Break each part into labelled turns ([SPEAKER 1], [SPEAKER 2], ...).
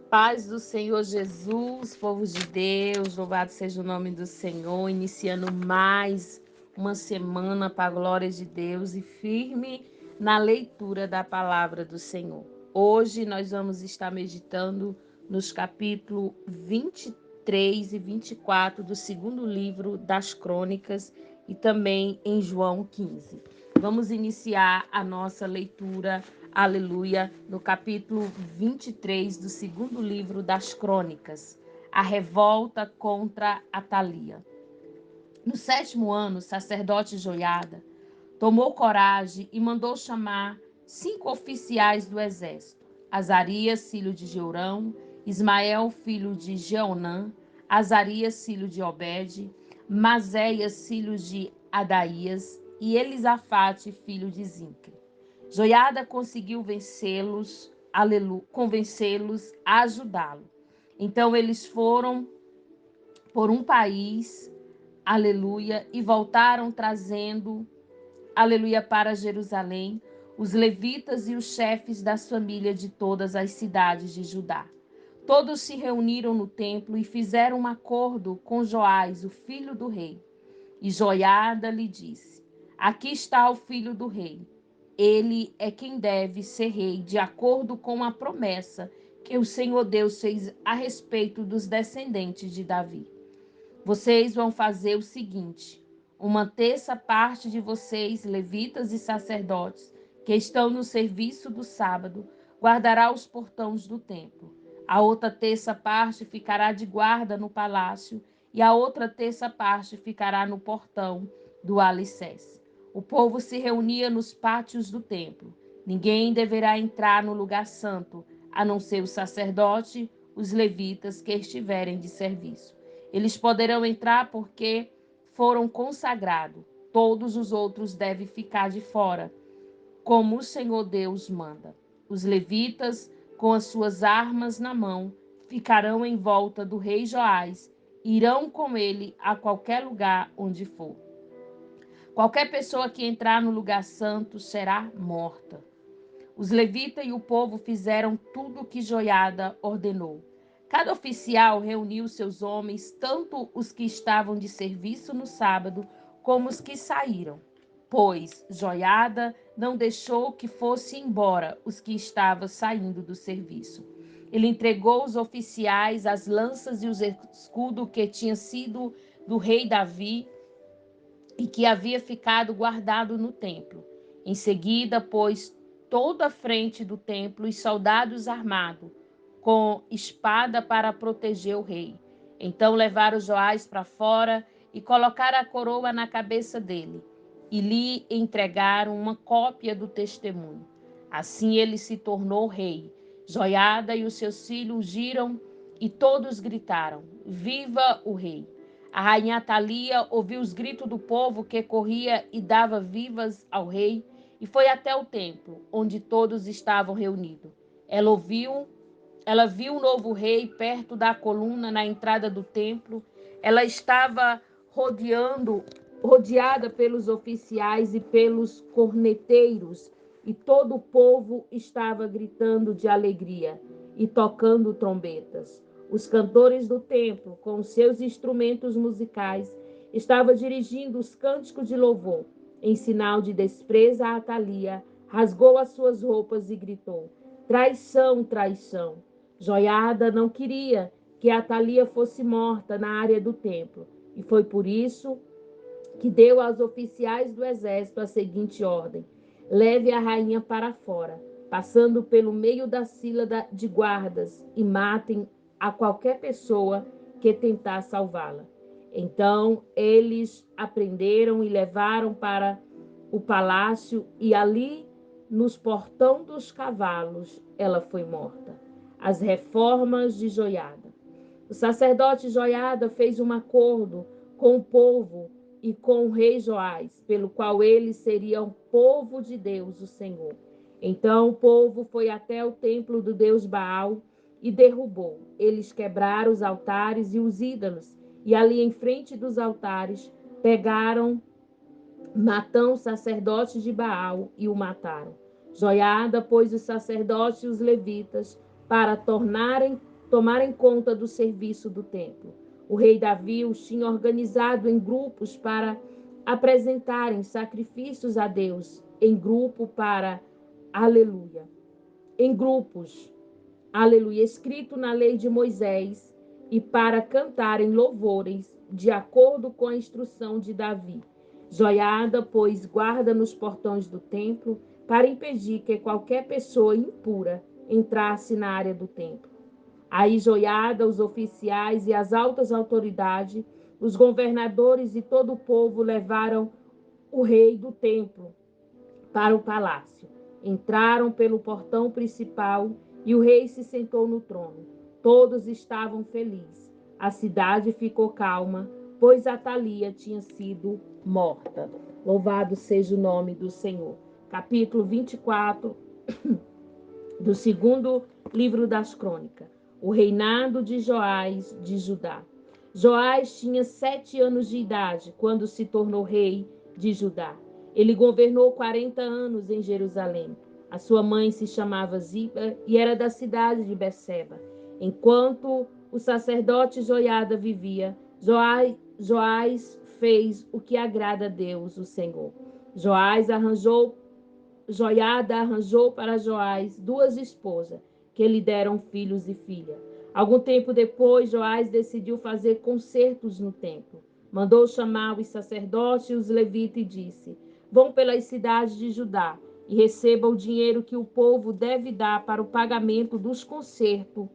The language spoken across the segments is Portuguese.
[SPEAKER 1] Paz do Senhor Jesus, povo de Deus, louvado seja o nome do Senhor, iniciando mais uma semana para a glória de Deus e firme na leitura da palavra do Senhor. Hoje nós vamos estar meditando nos capítulos 23 e 24 do segundo livro das Crônicas e também em João 15. Vamos iniciar a nossa leitura, aleluia, no capítulo 23 do segundo livro das Crônicas, a revolta contra Atalia. No 7º ano, o sacerdote Joiada tomou coragem e mandou chamar 5 oficiais do exército: Azarias, filho de Jeorão, Ismael, filho de Jeonã, Azarias, filho de Obed, Mazéias, filho de Adaías, e Elisafate, filho de Zinque. Joiada conseguiu convencê-los a ajudá-lo. Então eles foram por um país, aleluia, e voltaram trazendo, aleluia, para Jerusalém, os levitas e os chefes das famílias de todas as cidades de Judá. Todos se reuniram no templo e fizeram um acordo com Joás, o filho do rei. E Joiada lhe disse: Aqui está o filho do rei. Ele é quem deve ser rei, de acordo com a promessa que o Senhor Deus fez a respeito dos descendentes de Davi. Vocês vão fazer o seguinte: uma terça parte de vocês, levitas e sacerdotes, que estão no serviço do sábado, guardará os portões do templo. A outra terça parte ficará de guarda no palácio, e a outra terça parte ficará no portão do alicerce. O povo se reunia nos pátios do templo. Ninguém deverá entrar no lugar santo, a não ser o sacerdote, os levitas que estiverem de serviço. Eles poderão entrar porque foram consagrados. Todos os outros devem ficar de fora, como o Senhor Deus manda. Os levitas, com as suas armas na mão, ficarão em volta do rei Joás, irão com ele a qualquer lugar onde for. Qualquer pessoa que entrar no lugar santo será morta. Os levitas e o povo fizeram tudo o que Joiada ordenou. Cada oficial reuniu seus homens, tanto os que estavam de serviço no sábado, como os que saíram, pois Joiada não deixou que fosse embora os que estavam saindo do serviço. Ele entregou aos oficiais as lanças e os escudos que tinham sido do rei Davi e que havia ficado guardado no templo. Em seguida, pôs toda a frente do templo e soldados armados com espada para proteger o rei. Então levaram Joás para fora e colocaram a coroa na cabeça dele e lhe entregaram uma cópia do testemunho. Assim ele se tornou rei. Joiada e os seus filhos ungiram e todos gritaram: Viva o rei! A rainha Atalia ouviu os gritos do povo que corria e dava vivas ao rei e foi até o templo, onde todos estavam reunidos. Ela viu o novo rei perto da coluna na entrada do templo. Ela estava rodeada pelos oficiais e pelos corneteiros, e todo o povo estava gritando de alegria e tocando trombetas. Os cantores do templo, com seus instrumentos musicais, estavam dirigindo os cânticos de louvor. Em sinal de desprezo a Atalia, rasgou as suas roupas e gritou: Traição, traição! Joiada não queria que Atalia fosse morta na área do templo, e foi por isso que deu aos oficiais do exército a seguinte ordem: leve a rainha para fora, passando pelo meio da fila de guardas, e matem a qualquer pessoa que tentar salvá-la. Então eles a prenderam e levaram para o palácio, e ali, nos portão dos cavalos, ela foi morta. As reformas de Joiada. O sacerdote Joiada fez um acordo com o povo e com o rei Joás, pelo qual eles seriam povo de Deus, o Senhor. Então o povo foi até o templo do deus Baal e derrubou. Eles quebraram os altares e os ídolos, e ali em frente dos altares pegaram Matão, sacerdote de Baal, e o mataram. Joiada pôs os sacerdotes e os levitas para tornarem tomarem conta do serviço do templo. O rei Davi os tinha organizado em grupos para apresentarem sacrifícios a Deus, em grupo para, aleluia, em grupos, aleluia, escrito na lei de Moisés, e para cantarem louvores, de acordo com a instrução de Davi. Joiada, pois, guarda nos portões do templo, para impedir que qualquer pessoa impura entrasse na área do templo. Aí Joiada, os oficiais e as altas autoridades, os governadores e todo o povo levaram o rei do templo para o palácio. Entraram pelo portão principal e o rei se sentou no trono. Todos estavam felizes. A cidade ficou calma, pois Atalia tinha sido morta. Louvado seja o nome do Senhor. Capítulo 24 do segundo livro das Crônicas. O reinado de Joás de Judá. Joás tinha 7 anos de idade quando se tornou rei de Judá. Ele governou 40 anos em Jerusalém. A sua mãe se chamava Ziba e era da cidade de Berseba. Enquanto o sacerdote Joiada vivia, Joás fez o que agrada a Deus, o Senhor. Joiada arranjou para Joás 2 esposas, que lhe deram filhos e filha. Algum tempo depois, Joás decidiu fazer concertos no templo. Mandou chamar os sacerdotes e os levitas e disse: Vão pelas cidades de Judá e recebam o dinheiro que o povo deve dar para o pagamento dos concertos,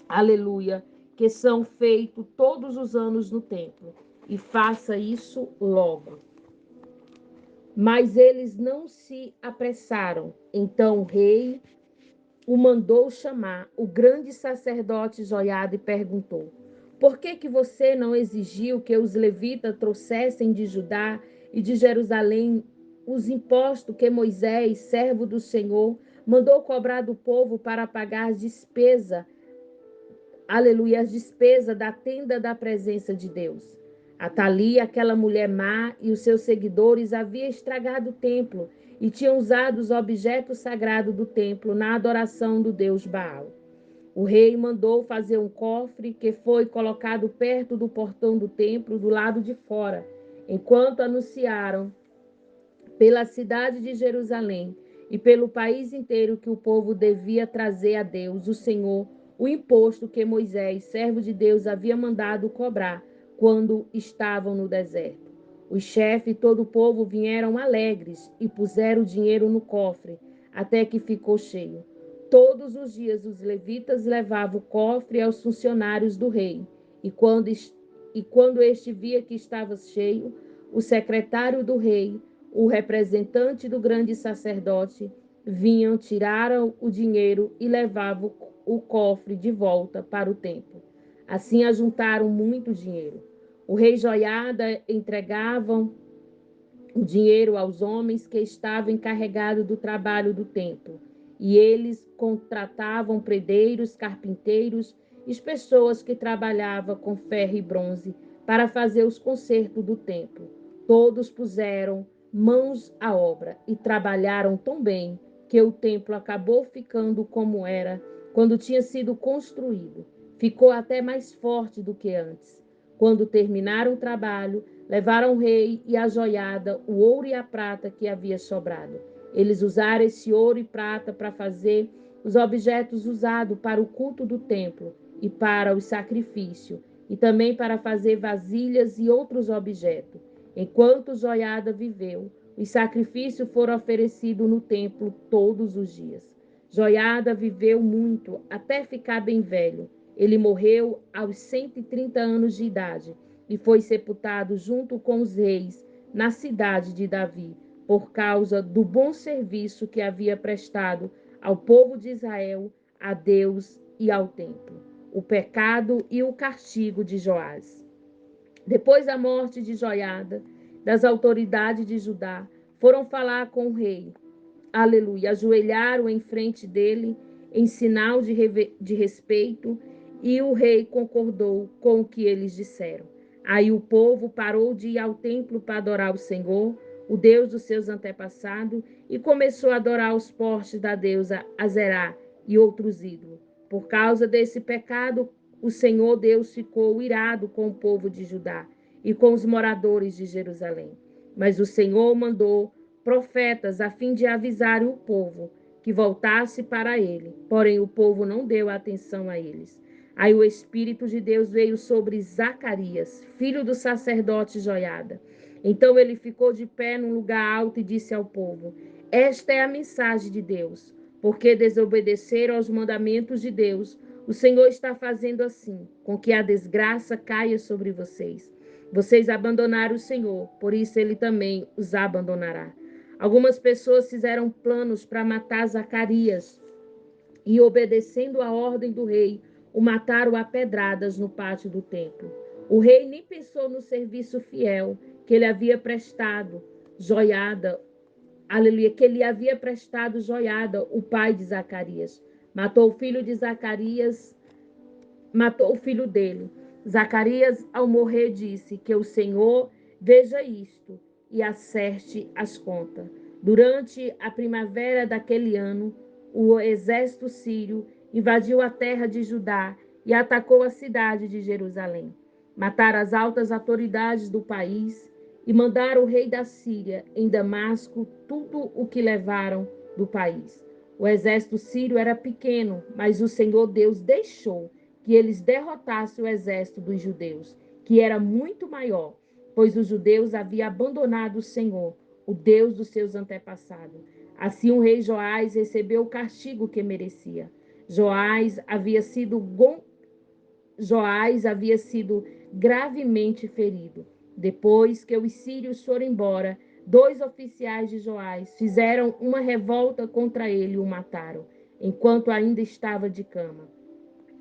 [SPEAKER 1] aleluia, que são feitos todos os anos no templo. E faça isso logo. Mas eles não se apressaram. Então o rei o mandou chamar o grande sacerdote Joiada e perguntou: Por que você não exigiu que os levitas trouxessem de Judá e de Jerusalém os impostos que Moisés, servo do Senhor, mandou cobrar do povo para pagar as despesas, aleluia, as despesas da tenda da presença de Deus? Atalia, aquela mulher má, e os seus seguidores haviam estragado o templo e tinham usado os objetos sagrados do templo na adoração do deus Baal. O rei mandou fazer um cofre que foi colocado perto do portão do templo, do lado de fora, enquanto anunciaram pela cidade de Jerusalém e pelo país inteiro que o povo devia trazer a Deus, o Senhor, o imposto que Moisés, servo de Deus, havia mandado cobrar quando estavam no deserto. Os chefes e todo o povo vieram alegres e puseram o dinheiro no cofre, até que ficou cheio. Todos os dias os levitas levavam o cofre aos funcionários do rei, e quando este via que estava cheio, o secretário do rei, o representante do grande sacerdote, vinham, tiraram o dinheiro e levavam o cofre de volta para o templo. Assim ajuntaram muito dinheiro. O rei Joiada entregava o dinheiro aos homens que estavam encarregados do trabalho do templo, e eles contratavam predeiros, carpinteiros e pessoas que trabalhavam com ferro e bronze para fazer os concertos do templo. Todos puseram mãos à obra e trabalharam tão bem que o templo acabou ficando como era quando tinha sido construído. Ficou até mais forte do que antes. Quando terminaram o trabalho, levaram ao rei e à joiada o ouro e a prata que havia sobrado. Eles usaram esse ouro e prata para fazer os objetos usados para o culto do templo e para os sacrifícios, e também para fazer vasilhas e outros objetos. Enquanto Joiada viveu, os sacrifícios foram oferecidos no templo todos os dias. Joiada viveu muito, até ficar bem velho. Ele morreu aos 130 anos de idade e foi sepultado junto com os reis na cidade de Davi, por causa do bom serviço que havia prestado ao povo de Israel, a Deus e ao templo. O pecado e o castigo de Joás. Depois da morte de Joiada, das autoridades de Judá, foram falar com o rei. Aleluia. Ajoelharam em frente dele em sinal de respeito, e o rei concordou com o que eles disseram. Aí o povo parou de ir ao templo para adorar o Senhor, o Deus dos seus antepassados, e começou a adorar os postes da deusa Azerá e outros ídolos. Por causa desse pecado, o Senhor Deus ficou irado com o povo de Judá e com os moradores de Jerusalém. Mas o Senhor mandou profetas a fim de avisar o povo que voltasse para ele. Porém, o povo não deu atenção a eles. Aí o Espírito de Deus veio sobre Zacarias, filho do sacerdote Joiada. Então ele ficou de pé num lugar alto e disse ao povo: Esta é a mensagem de Deus. Porque desobedeceram aos mandamentos de Deus, o Senhor está fazendo assim, com que a desgraça caia sobre vocês. Vocês abandonaram o Senhor, por isso ele também os abandonará. Algumas pessoas fizeram planos para matar Zacarias e, obedecendo a ordem do rei, o mataram a pedradas no pátio do templo. O rei nem pensou no serviço fiel que ele havia prestado, Joiada, aleluia, que ele havia prestado Joiada, o pai de Zacarias. Matou o filho de Zacarias, matou o filho dele. Zacarias, ao morrer, disse: Que o Senhor veja isto e acerte as contas. Durante a primavera daquele ano, o exército sírio invadiu a terra de Judá e atacou a cidade de Jerusalém. Mataram as altas autoridades do país e mandaram o rei da Síria em Damasco tudo o que levaram do país. O exército sírio era pequeno, mas o Senhor Deus deixou que eles derrotassem o exército dos judeus, que era muito maior, pois os judeus haviam abandonado o Senhor, o Deus dos seus antepassados. Assim o rei Joás recebeu o castigo que merecia. Joás havia sido gravemente ferido. Depois que os sírios foram embora, 2 oficiais de Joás fizeram uma revolta contra ele e o mataram, enquanto ainda estava de cama.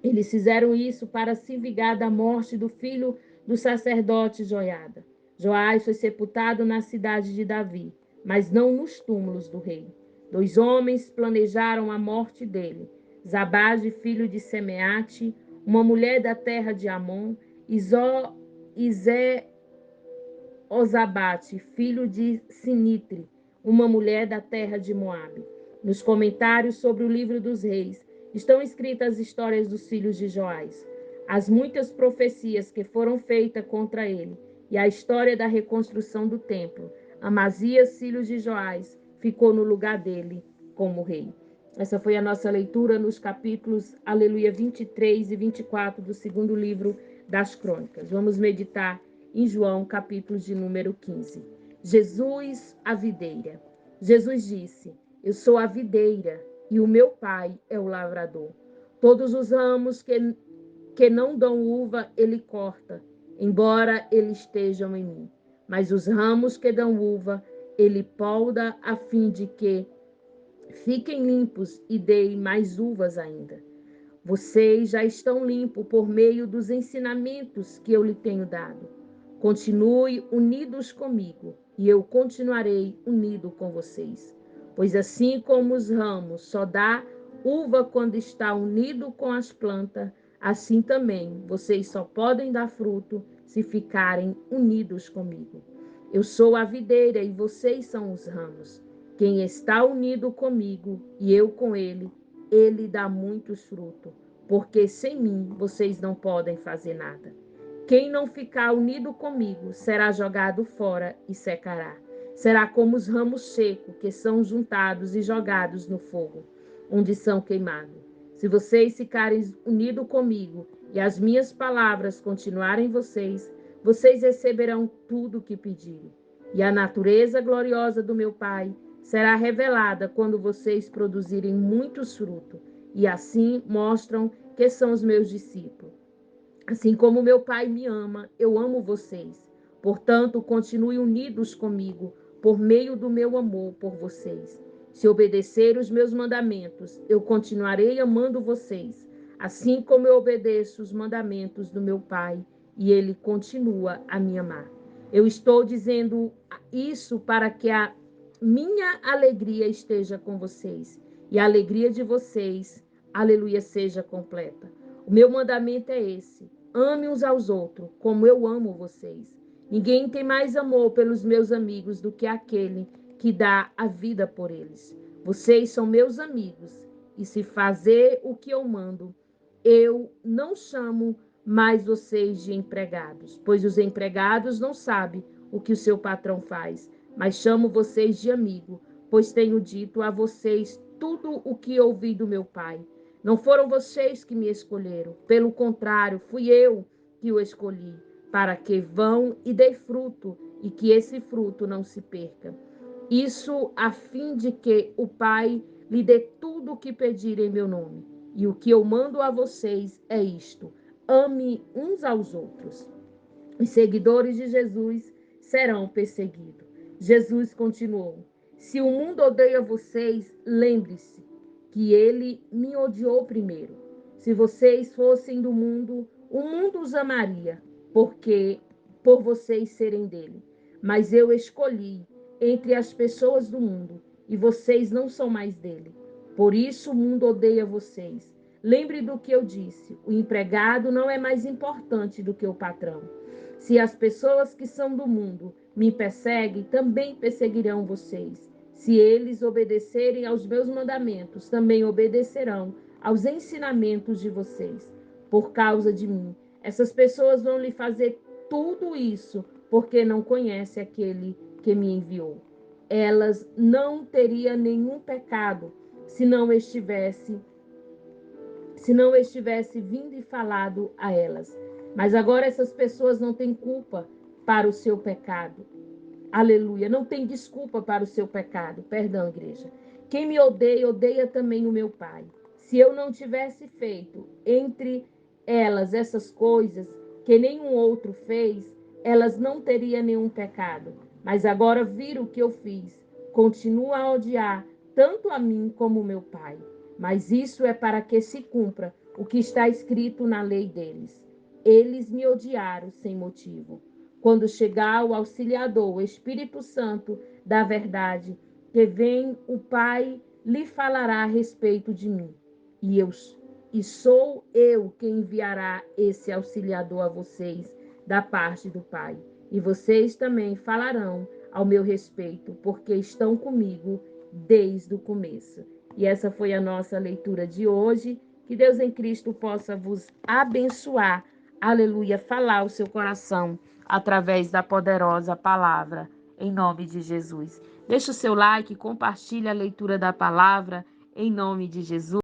[SPEAKER 1] Eles fizeram isso para se vingar da morte do filho do sacerdote Joiada. Joás foi sepultado na cidade de Davi, mas não nos túmulos do rei. 2 homens planejaram a morte dele: Zabade, filho de Semeate, uma mulher da terra de Amon, e Ozabate, filho de Sinitre, uma mulher da terra de Moabe. Nos comentários sobre o livro dos reis estão escritas as histórias dos filhos de Joás, as muitas profecias que foram feitas contra ele e a história da reconstrução do templo. Amazias, filho de Joás, ficou no lugar dele como rei. Essa foi a nossa leitura nos capítulos, aleluia, 23 e 24 do segundo livro das Crônicas. Vamos meditar em João, capítulo de número 15. Jesus, a videira. Jesus disse: Eu sou a videira e o meu pai é o lavrador. Todos os ramos que não dão uva, ele corta, embora eles estejam em mim. Mas os ramos que dão uva, ele poda a fim de que fiquem limpos e deem mais uvas ainda. Vocês já estão limpos por meio dos ensinamentos que eu lhe tenho dado. Continue unidos comigo, e eu continuarei unido com vocês. Pois assim como os ramos só dá uva quando está unido com as plantas, assim também vocês só podem dar fruto se ficarem unidos comigo. Eu sou a videira e vocês são os ramos. Quem está unido comigo e eu com ele dá muitos frutos, porque sem mim vocês não podem fazer nada. Quem não ficar unido comigo será jogado fora e secará. Será como os ramos secos que são juntados e jogados no fogo, onde são queimados. Se vocês ficarem unidos comigo e as minhas palavras continuarem em vocês, vocês receberão tudo o que pedirem. E a natureza gloriosa do meu Pai será revelada quando vocês produzirem muitos frutos, e assim mostram que são os meus discípulos. Assim como meu Pai me ama, eu amo vocês. Portanto, continue unidos comigo por meio do meu amor por vocês. Se obedecer os meus mandamentos, eu continuarei amando vocês, assim como eu obedeço os mandamentos do meu Pai, e ele continua a me amar. Eu estou dizendo isso para que a minha alegria esteja com vocês e a alegria de vocês, aleluia, seja completa. O meu mandamento é esse: ame uns aos outros, como eu amo vocês. Ninguém tem mais amor pelos meus amigos do que aquele que dá a vida por eles. Vocês são meus amigos, e se fazer o que eu mando, eu não chamo mais vocês de empregados, pois os empregados não sabem o que o seu patrão faz, mas chamo vocês de amigo, pois tenho dito a vocês tudo o que ouvi do meu Pai. Não foram vocês que me escolheram, pelo contrário, fui eu que o escolhi, para que vão e dê fruto, e que esse fruto não se perca. Isso a fim de que o Pai lhe dê tudo o que pedir em meu nome. E o que eu mando a vocês é isto: ame uns aos outros. Os seguidores de Jesus serão perseguidos. Jesus continuou: se o mundo odeia vocês, lembre-se que ele me odiou primeiro. Se vocês fossem do mundo, o mundo os amaria, porque por vocês serem dele. Mas eu escolhi entre as pessoas do mundo, e vocês não são mais dele. Por isso o mundo odeia vocês. Lembre do que eu disse: o empregado não é mais importante do que o patrão. Se as pessoas que são do mundo me perseguem, também perseguirão vocês. Se eles obedecerem aos meus mandamentos, também obedecerão aos ensinamentos de vocês. Por causa de mim, essas pessoas vão lhe fazer tudo isso, porque não conhecem aquele que me enviou. Elas não teriam nenhum pecado se não estivesse vindo e falado a elas. Mas agora essas pessoas não têm culpa para o seu pecado. Aleluia. Não tem desculpa para o seu pecado. Perdão, igreja. Quem me odeia, odeia também o meu Pai. Se eu não tivesse feito entre elas essas coisas que nenhum outro fez, elas não teriam nenhum pecado. Mas agora viram o que eu fiz. Continuam a odiar tanto a mim como o meu Pai. Mas isso é para que se cumpra o que está escrito na lei deles. Eles me odiaram sem motivo. Quando chegar o Auxiliador, o Espírito Santo da verdade, que vem, o Pai lhe falará a respeito de mim. E sou eu quem enviará esse Auxiliador a vocês da parte do Pai. E vocês também falarão ao meu respeito, porque estão comigo desde o começo. E essa foi a nossa leitura de hoje. Que Deus em Cristo possa vos abençoar. Aleluia. Falar o seu coração através da poderosa palavra, em nome de Jesus. Deixa o seu like, compartilhe a leitura da palavra, em nome de Jesus.